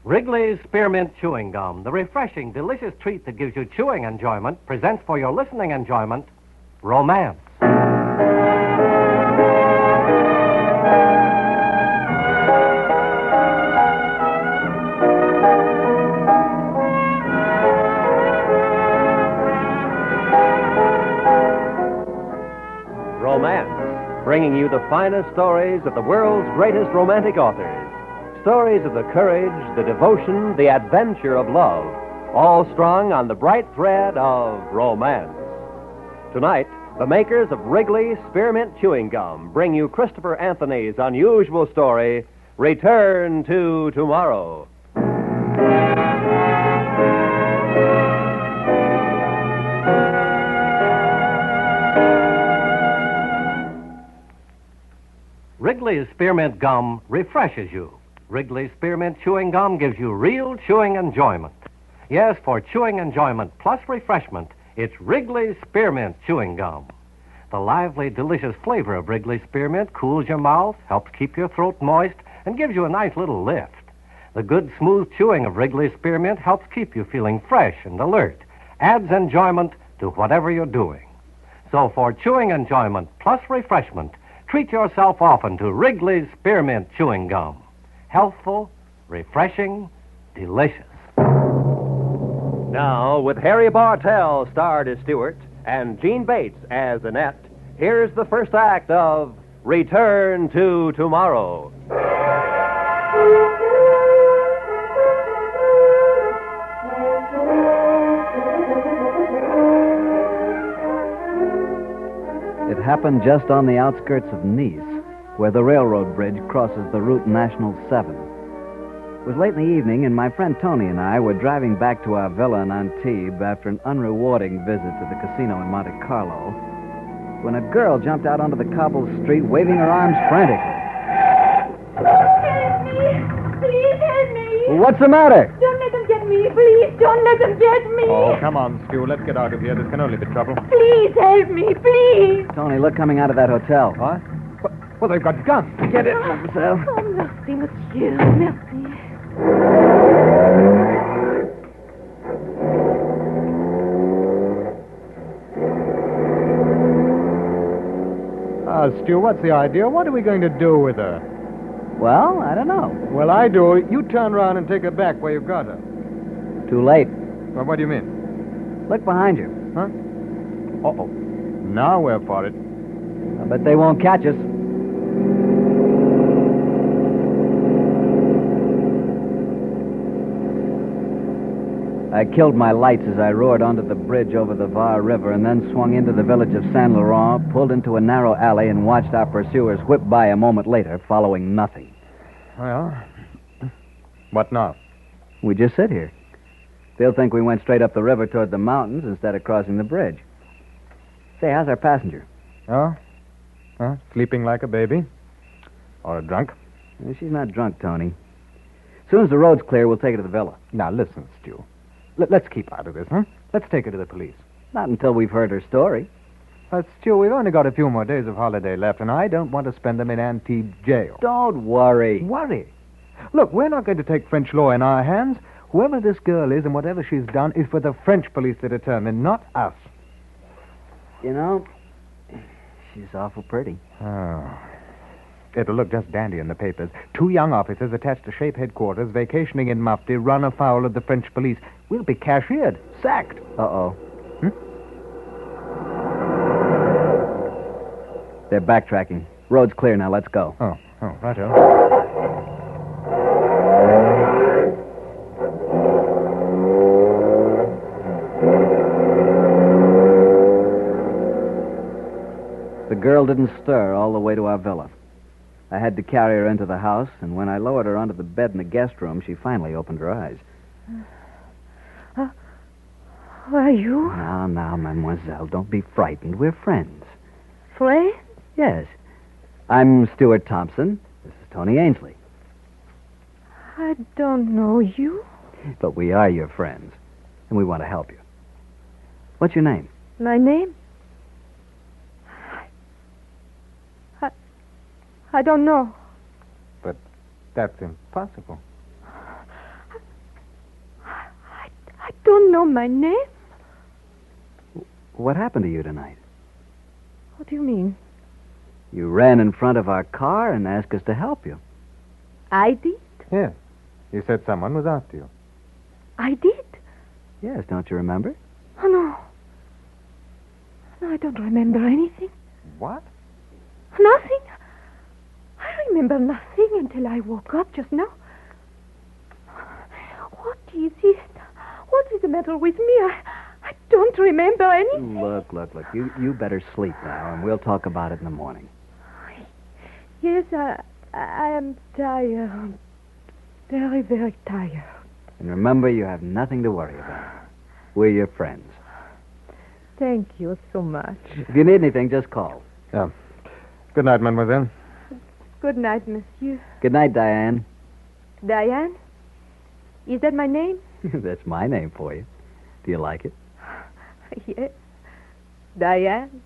Wrigley's Spearmint Chewing Gum, the refreshing, delicious treat that gives you chewing enjoyment, presents for your listening enjoyment, Romance. Romance, bringing you the finest stories of the world's greatest romantic authors. Stories of the courage, the devotion, the adventure of love, all strung on the bright thread of romance. Tonight, the makers of Wrigley's Spearmint Chewing Gum bring you Christopher Anthony's unusual story, Return to Tomorrow. Wrigley's Spearmint Gum refreshes you. Wrigley's Spearmint Chewing Gum gives you real chewing enjoyment. Yes, for chewing enjoyment plus refreshment, it's Wrigley's Spearmint Chewing Gum. The lively, delicious flavor of Wrigley's Spearmint cools your mouth, helps keep your throat moist, and gives you a nice little lift. The good, smooth chewing of Wrigley's Spearmint helps keep you feeling fresh and alert, adds enjoyment to whatever you're doing. So for chewing enjoyment plus refreshment, treat yourself often to Wrigley's Spearmint Chewing Gum. Healthful, refreshing, delicious. Now, with Harry Bartell starred as Stewart and Jean Bates as Annette, here's the first act of Return to Tomorrow. It happened just on the outskirts of Nice, where the railroad bridge crosses the Route National 7. It was late in the evening, and my friend Tony and I were driving back to our villa in Antibes after an unrewarding visit to the casino in Monte Carlo, when a girl jumped out onto the cobbled street, waving her arms frantically. Help me! Please help me! Well, what's the matter? Don't let them get me! Please, don't let them get me! Oh, come on, Stu. Let's get out of here. This can only be trouble. Please help me, please! Tony, look coming out of that hotel. What? Well, they've got guns. Get it, mademoiselle. Oh, merci, monsieur. Merci. Stu, what's the idea? What are we going to do with her? Well, I don't know. Well, I do. You turn around and take her back where you got her. Too late. Well, what do you mean? Look behind you. Huh? Uh-oh. Now we're for it. I bet they won't catch us. I killed my lights as I roared onto the bridge over the Var River and then swung into the village of Saint Laurent, pulled into a narrow alley, and watched our pursuers whip by a moment later, following nothing. Well, what now? We just sit here. They'll think we went straight up the river toward the mountains instead of crossing the bridge. Say, how's our passenger? Oh? Huh? Sleeping like a baby? Or a drunk? She's not drunk, Tony. As soon as the road's clear, we'll take her to the villa. Now, listen, Stu. Let's keep out of this, huh? Let's take her to the police. Not until we've heard her story. Stu, we've only got a few more days of holiday left, and I don't want to spend them in Antibes jail. Don't worry. Worry? Look, we're not going to take French law in our hands. Whoever this girl is and whatever she's done is for the French police to determine, not us. You know, she's awful pretty. Oh. It'll look just dandy in the papers. 2 young officers attached to Shape headquarters, vacationing in Mufti, run afoul of the French police. We'll be cashiered, sacked. Uh-oh. They're backtracking. Road's clear now. Let's go. Oh, righto. The girl didn't stir all the way to our villa. I had to carry her into the house, and when I lowered her onto the bed in the guest room, she finally opened her eyes. Who are you? Now, mademoiselle, don't be frightened. We're friends. Friend? Yes. I'm Stuart Thompson. This is Tony Ainsley. I don't know you. But we are your friends, and we want to help you. What's your name? My name? I don't know. But that's impossible. don't know my name. What happened to you tonight? What do you mean? You ran in front of our car and asked us to help you. I did? Yes. You said someone was after you. I did? Yes, don't you remember? Oh, no. No, I don't remember anything. What? Nothing. I remember nothing until I woke up just now. What is it? What is the matter with me? I don't remember anything. Look. You better sleep now, and we'll talk about it in the morning. Yes, I am tired. Very, very tired. And remember, you have nothing to worry about. We're your friends. Thank you so much. If you need anything, just call. Yeah. Good night, mademoiselle. Good night, monsieur. Good night, Diane. Diane? Is that my name? That's my name for you. Do you like it? Yes. Diane?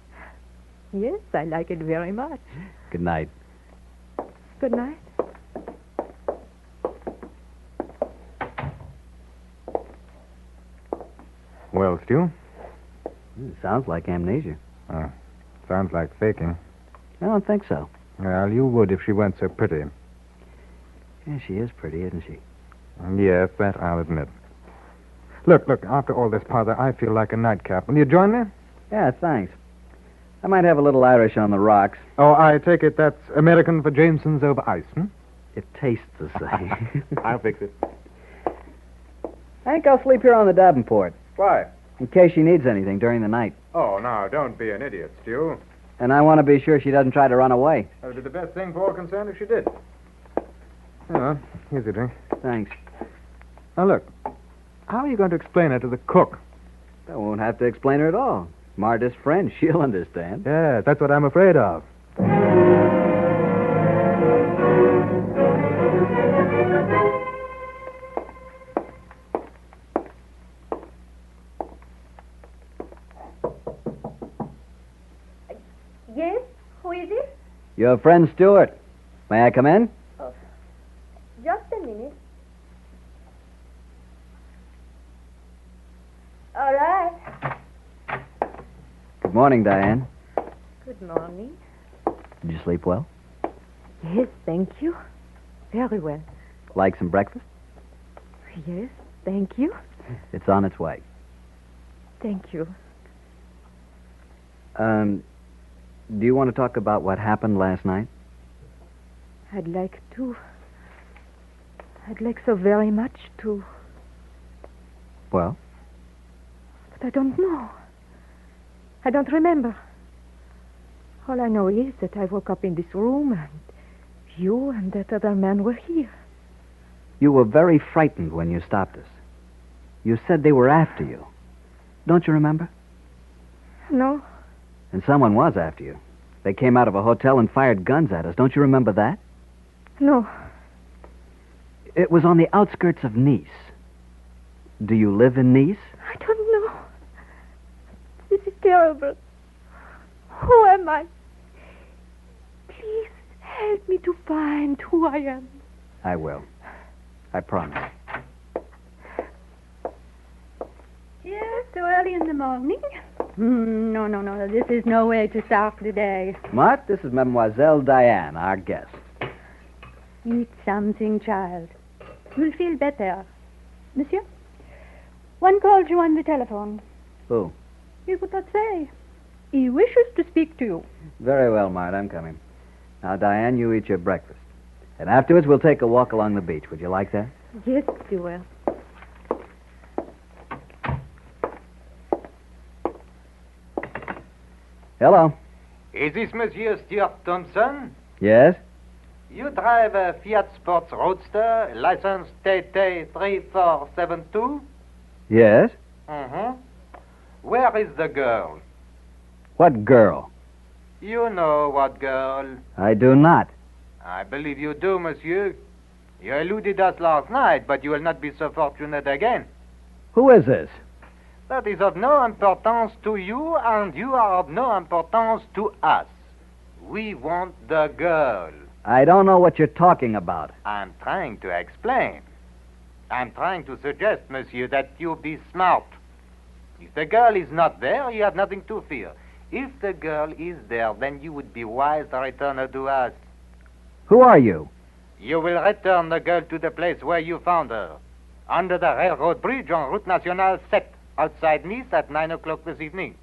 Yes, I like it very much. Good night. Good night. Well, Stu? Sounds like amnesia. Sounds like faking. I don't think so. Well, you would if she weren't so pretty. Yeah, she is pretty, isn't she? Yes, that I'll admit. Look, after all this pother, I feel like a nightcap. Will you join me? Yeah, thanks. I might have a little Irish on the rocks. Oh, I take it that's American for Jameson's over ice, hmm? It tastes the same. I'll fix it. I think I'll sleep here on the Davenport, Why? in case she needs anything during the night. Oh, now, don't be an idiot, Stu. And I want to be sure she doesn't try to run away. That would be the best thing for all concerned if she did. Oh, here's your drink. Thanks. Now, look. How are you going to explain it to the cook? I won't have to explain her at all. Marta's friend, she'll understand. Yeah, that's what I'm afraid of. Yes? Who is it? Your friend Stuart. May I come in? Just a minute. All right. Good morning, Diane. Good morning. Did you sleep well? Yes, thank you. Very well. Like some breakfast? Yes, thank you. It's on its way. Thank you. Do you want to talk about what happened last night? I'd like to. I'd like so very much to. Well? But I don't know. I don't remember. All I know is that I woke up in this room and you and that other man were here. You were very frightened when you stopped us. You said they were after you. Don't you remember? No. And someone was after you. They came out of a hotel and fired guns at us. Don't you remember that? No. It was on the outskirts of Nice. Do you live in Nice? I don't know. This is terrible. Who am I? Please help me to find who I am. I will. I promise. Yes, so early in the morning? No. This is no way to start the day. Mart, this is Mademoiselle Diane, our guest. Eat something, child. You'll feel better. Monsieur? One called you on the telephone. Who? You could not say. He wishes to speak to you. Very well, Mart, I'm coming. Now, Diane, you eat your breakfast. And afterwards, we'll take a walk along the beach. Would you like that? Yes, you will. Hello. Is this Monsieur Stuart Thompson? Yes? You drive a Fiat Sports Roadster, license TT3472? Yes? Mm-hmm. Where is the girl? What girl? You know what girl. I do not. I believe you do, monsieur. You eluded us last night, but you will not be so fortunate again. Who is this? That is of no importance to you, and you are of no importance to us. We want the girl. I don't know what you're talking about. I'm trying to explain. I'm trying to suggest, monsieur, that you be smart. If the girl is not there, you have nothing to fear. If the girl is there, then you would be wise to return her to us. Who are you? You will return the girl to the place where you found her, under the railroad bridge on Route Nationale 7, outside Nice at 9 o'clock this evening.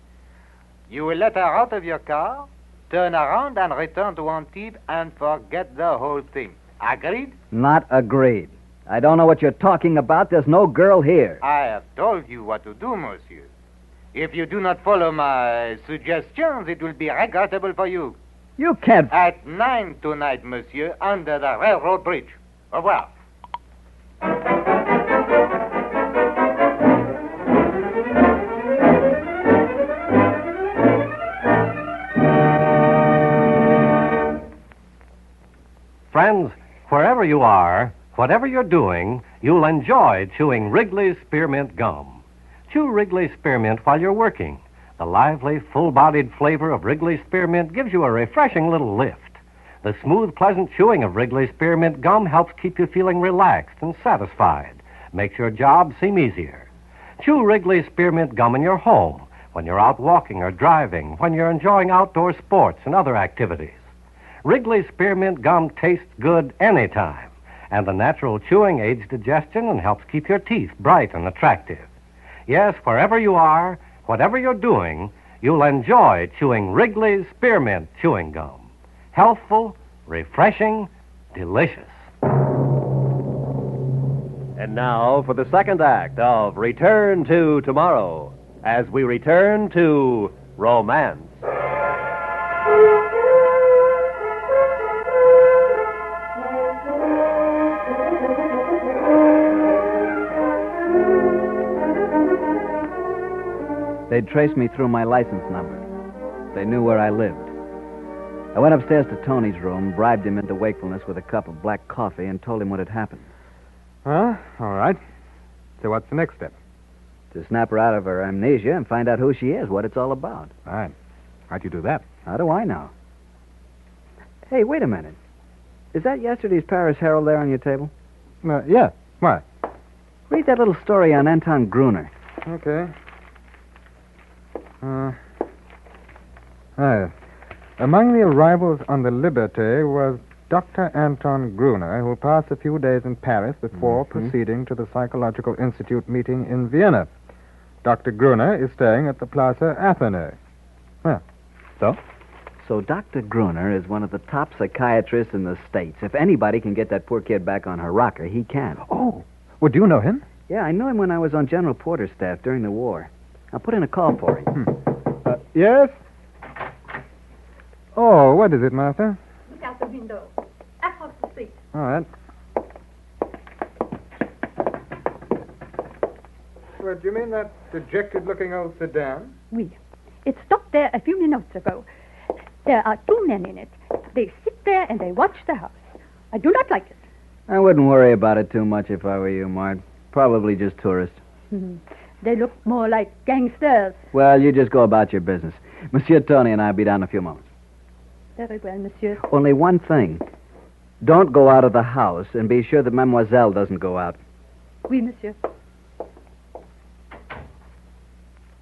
You will let her out of your car, turn around and return to Antibes and forget the whole thing. Agreed? Not agreed. I don't know what you're talking about. There's no girl here. I have told you what to do, monsieur. If you do not follow my suggestions, it will be regrettable for you. You can't... At 9 tonight, monsieur, under the railroad bridge. Au revoir. Friends, wherever you are, whatever you're doing, you'll enjoy chewing Wrigley's Spearmint Gum. Chew Wrigley's Spearmint while you're working. The lively, full-bodied flavor of Wrigley's Spearmint gives you a refreshing little lift. The smooth, pleasant chewing of Wrigley's Spearmint Gum helps keep you feeling relaxed and satisfied. Makes your job seem easier. Chew Wrigley's Spearmint Gum in your home, when you're out walking or driving, when you're enjoying outdoor sports and other activities. Wrigley's Spearmint Gum tastes good anytime, and the natural chewing aids digestion and helps keep your teeth bright and attractive. Yes, wherever you are, whatever you're doing, you'll enjoy chewing Wrigley's Spearmint Chewing Gum. Healthful, refreshing, delicious. And now for the second act of Return to Tomorrow, as we return to romance. They'd traced me through my license number. They knew where I lived. I went upstairs to Tony's room, bribed him into wakefulness with a cup of black coffee, and told him what had happened. All right. So what's the next step? To snap her out of her amnesia and find out who she is, what it's all about. All right. How'd you do that? How do I know? Hey, wait a minute. Is that yesterday's Paris Herald there on your table? Yeah. Why? Read that little story on Anton Gruner. Okay. Among the arrivals on the Liberté was Dr. Anton Gruner, who passed a few days in Paris before proceeding to the Psychological Institute meeting in Vienna. Dr. Gruner is staying at the Plaza Athénée. Well, so? So Dr. Gruner is one of the top psychiatrists in the States. If anybody can get that poor kid back on her rocker, he can. Oh, well, do you know him? Yeah, I knew him when I was on General Porter's staff during the war. I'll put in a call for him. Yes? Oh, what is it, Martha? Look out the window. Across the street. All right. Well, do you mean that dejected-looking old sedan? Oui. It stopped there a few minutes ago. There are two men in it. They sit there and they watch the house. I do not like it. I wouldn't worry about it too much if I were you, Mart. Probably just tourists. They look more like gangsters. Well, you just go about your business. Monsieur Tony and I'll be down in a few moments. Very well, monsieur. Only one thing. Don't go out of the house, and be sure that Mademoiselle doesn't go out. Oui, monsieur.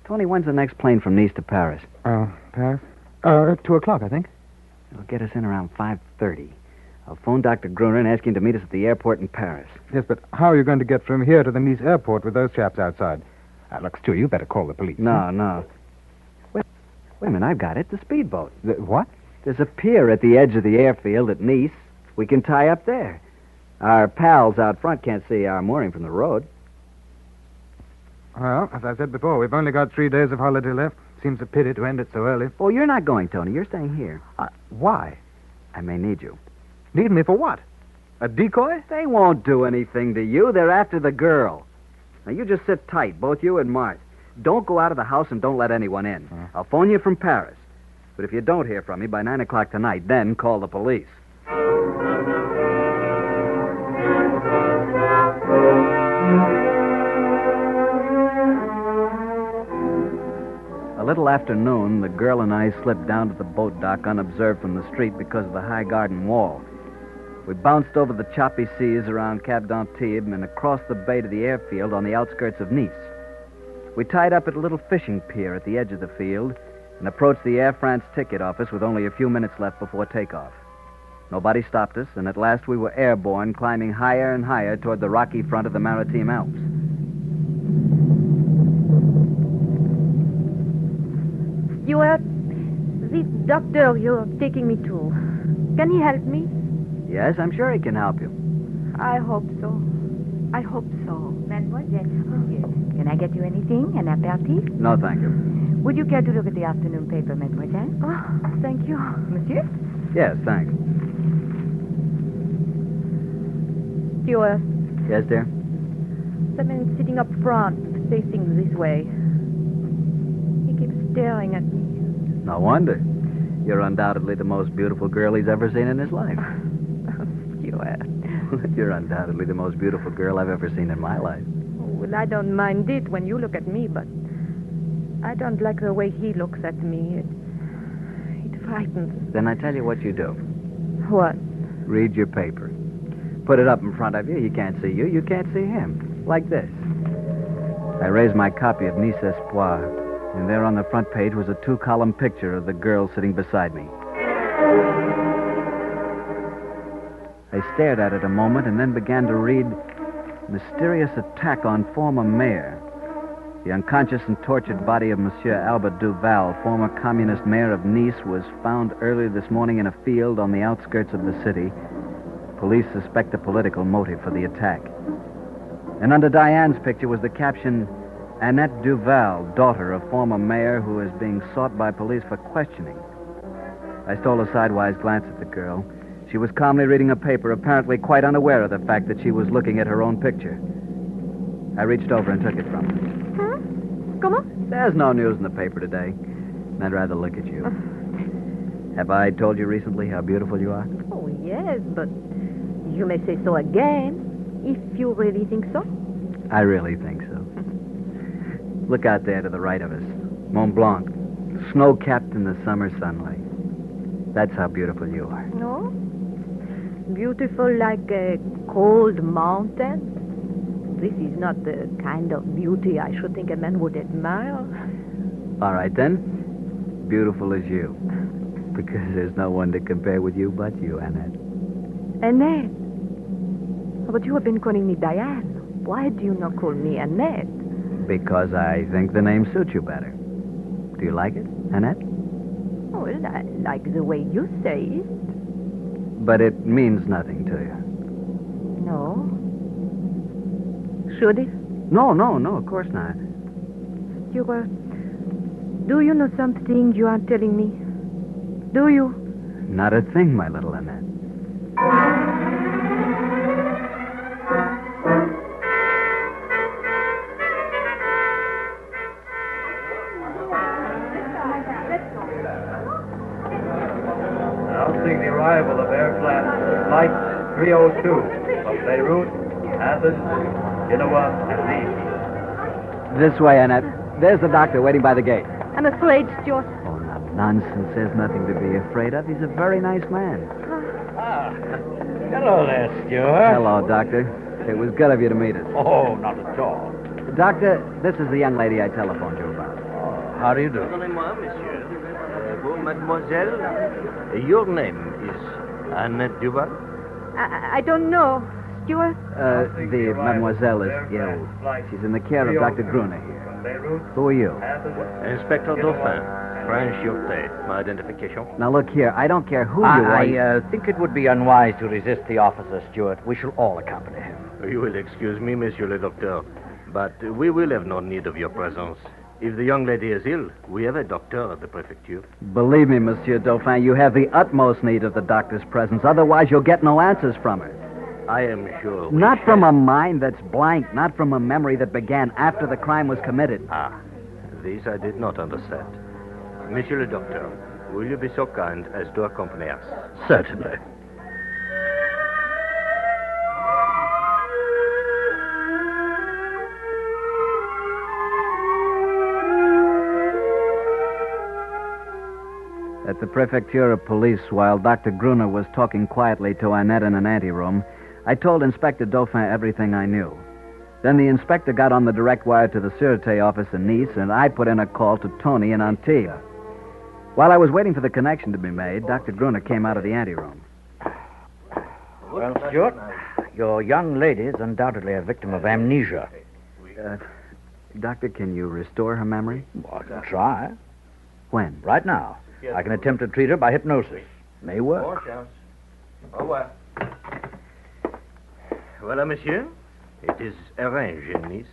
Tony, when's the next plane from Nice to Paris? Paris? 2 o'clock, I think. It'll get us in around 5:30. I'll phone Dr. Gruner and ask him to meet us at the airport in Paris. Yes, but how are you going to get from here to the Nice airport with those chaps outside? Lux, too, you better call the police. No. Wait a minute, I've got it. The speedboat. What? There's a pier at the edge of the airfield at Nice. We can tie up there. Our pals out front can't see our mooring from the road. Well, as I said before, we've only got 3 days of holiday left. Seems a pity to end it so early. Oh, you're not going, Tony. You're staying here. Why? I may need you. Need me for what? A decoy? They won't do anything to you. They're after the girl. Now, you just sit tight, both you and Mart. Don't go out of the house and don't let anyone in. I'll phone you from Paris. But if you don't hear from me by 9 o'clock tonight, then call the police. A little after noon, the girl and I slipped down to the boat dock unobserved from the street because of the high garden wall. We bounced over the choppy seas around Cap d'Antibes and across the bay to the airfield on the outskirts of Nice. We tied up at a little fishing pier at the edge of the field and approached the Air France ticket office with only a few minutes left before takeoff. Nobody stopped us, and at last we were airborne, climbing higher and higher toward the rocky front of the Maritime Alps. Stuart, this doctor you're taking me to, can he help me? Yes, I'm sure he can help you. I hope so. I hope so. Mademoiselle, monsieur, can I get you anything? An aperitif? No, thank you. Would you care to look at the afternoon paper, mademoiselle? Oh, thank you. Monsieur? Yes, thanks. Stuart, Yes, dear? the man sitting up front, facing this way. He keeps staring at me. No wonder. You're undoubtedly the most beautiful girl he's ever seen in his life. Stuart. You're undoubtedly the most beautiful girl I've ever seen in my life. Well, I don't mind it when you look at me, but I don't like the way he looks at me. It frightens. Then I tell you what you do. What? Read your paper. Put it up in front of you. You can't see you. You can't see him. Like this. I raised my copy of Nice Espoir, and there on the front page was a 2-column picture of the girl sitting beside me. I stared at it a moment and then began to read Mysterious Attack on Former Mayor. The unconscious and tortured body of Monsieur Albert Duval, former communist mayor of Nice, was found early this morning in a field on the outskirts of the city. Police suspect a political motive for the attack. And under Diane's picture was the caption, Annette Duval, daughter of former mayor who is being sought by police for questioning. I stole a sidewise glance at the girl. She was calmly reading a paper, apparently quite unaware of the fact that she was looking at her own picture. I reached over and took it from her. Huh? Comment? There's no news in the paper today. And I'd rather look at you. Have I told you recently how beautiful you are? Oh, yes, but you may say so again, if you really think so. I really think so. Look out there to the right of us. Mont Blanc, snow-capped in the summer sunlight. That's how beautiful you are. No? Beautiful like a cold mountain? This is not the kind of beauty I should think a man would admire. All right, then. Beautiful as you. Because there's no one to compare with you but you, Annette. Annette? But you have been calling me Diane. Why do you not call me Annette? Because I think the name suits you better. Do you like it, Annette? Oh, well, I like the way you say it. But it means nothing to you. No. Should it? No, of course not. Stuart, do you know something you aren't telling me? Do you? Not a thing, my little Annette. Announcing the arrival of Air France Flight 302 from Beirut, Athens, Genoa, and Leeds. This way, Annette. There's the doctor waiting by the gate. I'm afraid, Stuart. Oh, no, nonsense. There's nothing to be afraid of. He's a very nice man. Hello there, Stuart. Hello, Doctor. It was good of you to meet us. Oh, not at all. Doctor, this is the young lady I telephoned you about. How do you do? Pardonnez-moi, monsieur. Mademoiselle, your name is Annette Duval? I don't know. Stuart? The mademoiselle is ill. She's in the care of Dr. Gruner here. Who are you? Inspector Dauphin, French Sûreté. My identification? Now, look here. I don't care who you are. I think it would be unwise to resist the officer, Stuart. We shall all accompany him. You will excuse me, monsieur le docteur, but we will have no need of your presence. If the young lady is ill, we have a doctor at the prefecture. Believe me, Monsieur Dauphin, you have the utmost need of the doctor's presence. Otherwise, you'll get no answers from her. I am sure. Not from a mind that's blank, not from a memory that began after the crime was committed. Ah, this I did not understand. Monsieur le docteur, will you be so kind as to accompany us? Certainly. At the Prefecture of Police while Dr. Gruner was talking quietly to Annette in an anteroom, I told Inspector Dauphin everything I knew. Then the inspector got on the direct wire to the Sûreté office in Nice, and I put in a call to Tony in Antibes. While I was waiting for the connection to be made, Dr. Gruner came out of the anteroom. Well, Stuart, your young lady is undoubtedly a victim of amnesia. Doctor, can you restore her memory? Well, I can try. When? Right now. I can attempt to treat her by hypnosis. May work. Au revoir. Voilà, monsieur. It is arranged in Nice.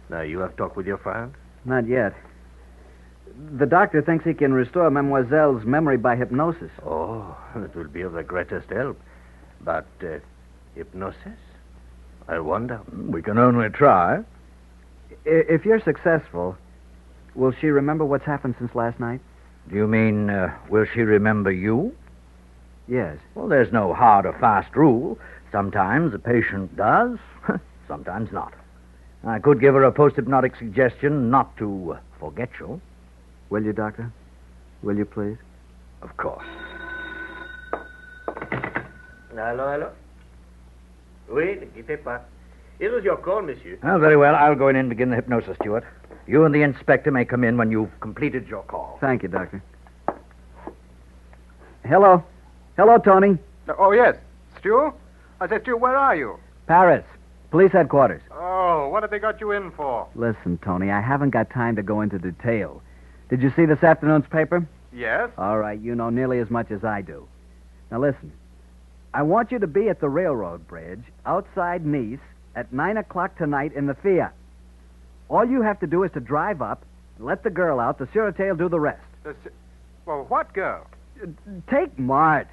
Now, you have talked with your friend? Not yet. The doctor thinks he can restore Mademoiselle's memory by hypnosis. Oh, it will be of the greatest help. But hypnosis? I wonder. We can only try. If you're successful, will she remember what's happened since last night? Do you mean, will she remember you? Yes. Well, there's no hard or fast rule. Sometimes the patient does, sometimes not. I could give her a post-hypnotic suggestion not to forget you. Will you, Doctor? Will you, please? Of course. Hello? Oui, ne quittez pas. It was your call, monsieur. Well, very well. I'll go in and begin the hypnosis, Stuart. You and the inspector may come in when you've completed your call. Thank you, Doctor. Hello. Hello, Tony. Oh, yes. Stu? I said, Stu, where are you? Paris. Police headquarters. Oh, what have they got you in for? Listen, Tony, I haven't got time to go into detail. Did you see this afternoon's paper? Yes. All right, you know nearly as much as I do. Now, listen. I want you to be at the railroad bridge outside Nice at 9 o'clock tonight in the Fiat. All you have to do is to drive up, let the girl out. The Sûreté will do the rest. Well, what girl? Take Mart.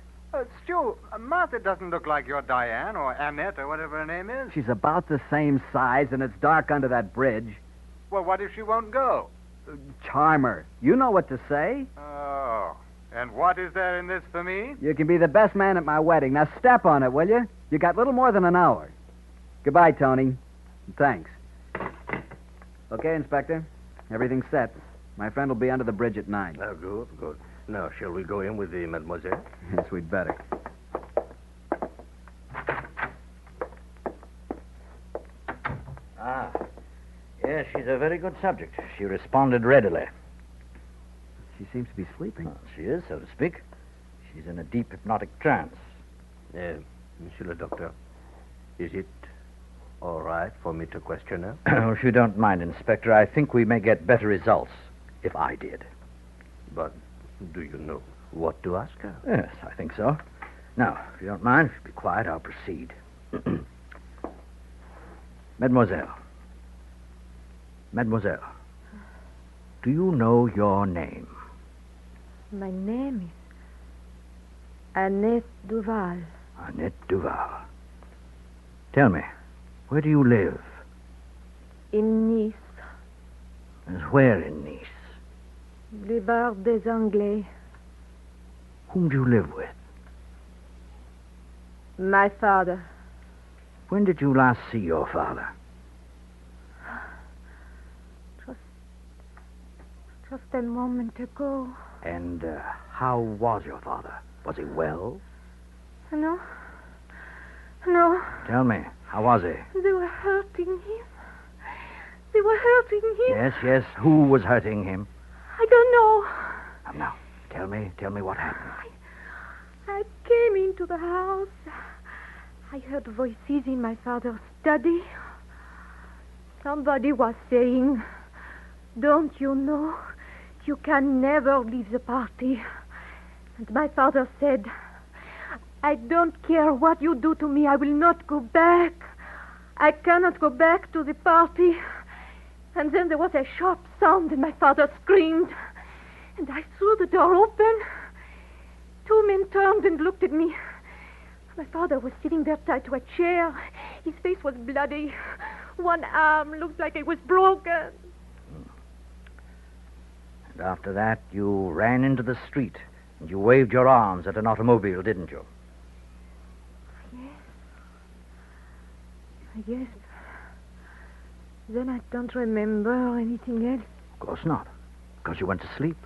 Stu, Martha doesn't look like your Diane or Annette or whatever her name is. She's about the same size, and it's dark under that bridge. Well, what if she won't go? Charm her. You know what to say. Oh, and what is there in this for me? You can be the best man at my wedding. Now step on it, will you? You got little more than an hour. Goodbye, Tony. Thanks. Okay, Inspector. Everything's set. My friend will be under the bridge at 9. Oh, good. Now, shall we go in with the mademoiselle? Yes, we'd better. Yes, she's a very good subject. She responded readily. She seems to be sleeping. Well, she is, so to speak. She's in a deep hypnotic trance. Monsieur le Docteur, is it all right for me to question her? If you don't mind, Inspector, I think we may get better results if I did. But do you know what to ask her? Yes, I think so. Now, if you don't mind, if you be quiet, I'll proceed. Mademoiselle, do you know your name? My name is Annette Duval. Annette Duval. Tell me, where do you live? In Nice. And where in Nice? Les Bars des Anglais. Whom do you live with? My father. When did you last see your father? Just a moment ago. And how was your father? Was he well? No. Tell me, how was he? They were hurting him. Yes. Who was hurting him? I don't know. Now, tell me what happened. I came into the house. I heard voices in my father's study. Somebody was saying, "Don't you know, you can never leave the party." And my father said, "I don't care what you do to me. I will not go back. I cannot go back to the party." And then there was a sharp sound and my father screamed. And I saw the door open. 2 men turned and looked at me. My father was sitting there tied to a chair. His face was bloody. One arm looked like it was broken. And after that, you ran into the street and you waved your arms at an automobile, didn't you? Yes. Then I don't remember anything else. Of course not, because you went to sleep.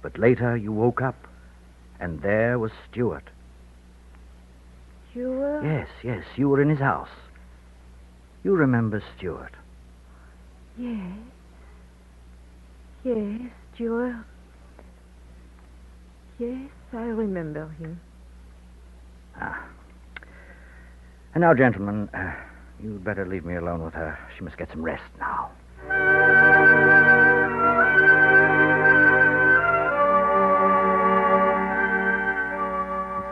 But later you woke up, and there was Stuart. You were? Yes, you were in his house. You remember Stuart? Yes. Yes, Stuart. Yes, I remember him. And now, gentlemen, you'd better leave me alone with her. She must get some rest now.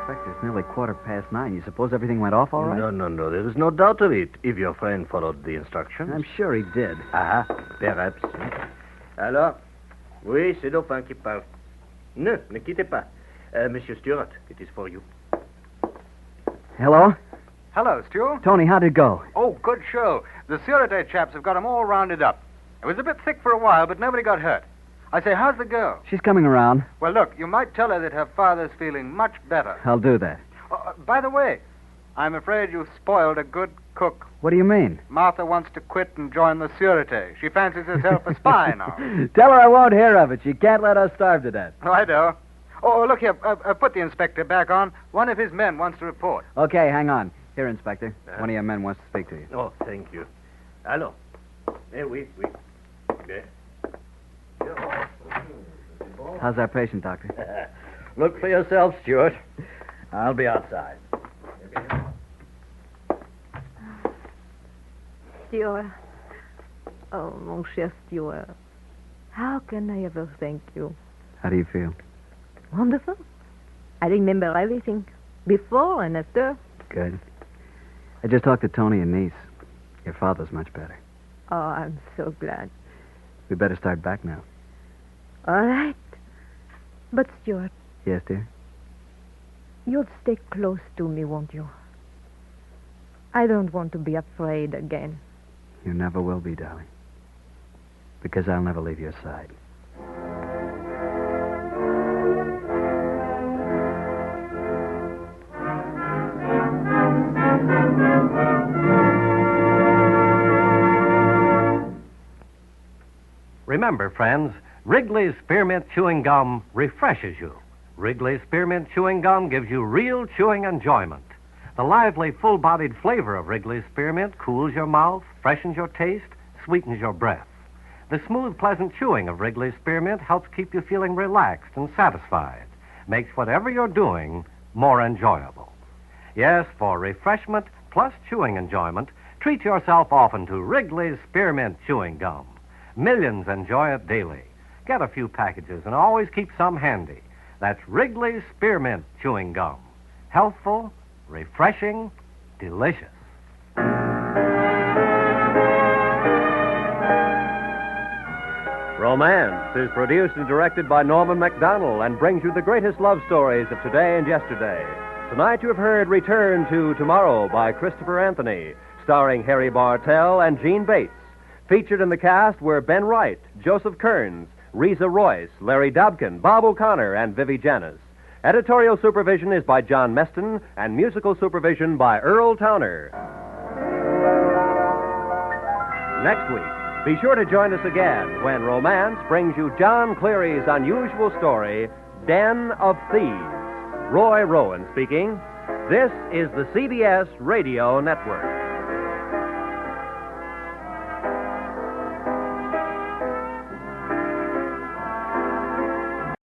Inspector, it's nearly 9:15. You suppose everything went off all right? No. There is no doubt of it, if your friend followed the instructions. I'm sure he did. Perhaps. Alors? Oui, c'est Dauphin qui parle. Ne quittez pas. Monsieur Stuart, it is for you. Hello? Hello, Stu. Tony, how'd it go? Oh, good show. The Sûreté chaps have got them all rounded up. It was a bit thick for a while, but nobody got hurt. I say, how's the girl? She's coming around. Well, look, you might tell her that her father's feeling much better. I'll do that. By the way, I'm afraid you've spoiled a good cook. What do you mean? Martha wants to quit and join the Sûreté. She fancies herself a spy now. Tell her I won't hear of it. She can't let us starve to death. Oh, I know. Oh, look here. Put the inspector back on. One of his men wants to report. Okay, hang on. Here, Inspector. One of your men wants to speak to you. Oh, thank you. Allô? Oui. How's our patient, Doctor? Look for yourself, Stuart. I'll be outside. Stuart. Oh, mon cher Stuart. How can I ever thank you? How do you feel? Wonderful. I remember everything. Before and after. Good. I just talked to Tony and Niece. Your father's much better. Oh, I'm so glad. We better start back now. All right. But, Stuart. Yes, dear? You'll stay close to me, won't you? I don't want to be afraid again. You never will be, darling. Because I'll never leave your side. Remember, friends, Wrigley's Spearmint Chewing Gum refreshes you. Wrigley's Spearmint Chewing Gum gives you real chewing enjoyment. The lively, full-bodied flavor of Wrigley's Spearmint cools your mouth, freshens your taste, sweetens your breath. The smooth, pleasant chewing of Wrigley's Spearmint helps keep you feeling relaxed and satisfied, makes whatever you're doing more enjoyable. Yes, for refreshment plus chewing enjoyment, treat yourself often to Wrigley's Spearmint Chewing Gum. Millions enjoy it daily. Get a few packages and always keep some handy. That's Wrigley's Spearmint Chewing Gum. Healthful, refreshing, delicious. Romance is produced and directed by Norman Macdonnell and brings you the greatest love stories of today and yesterday. Tonight you have heard Return to Tomorrow by Christopher Anthony, starring Harry Bartell and Jean Bates. Featured in the cast were Ben Wright, Joseph Kearns, Reza Royce, Larry Dobkin, Bob O'Connor, and Vivi Janis. Editorial supervision is by John Meston, and musical supervision by Earl Towner. Next week, be sure to join us again when Romance brings you John Cleary's unusual story, Den of Thieves. Roy Rowan speaking. This is the CBS Radio Network.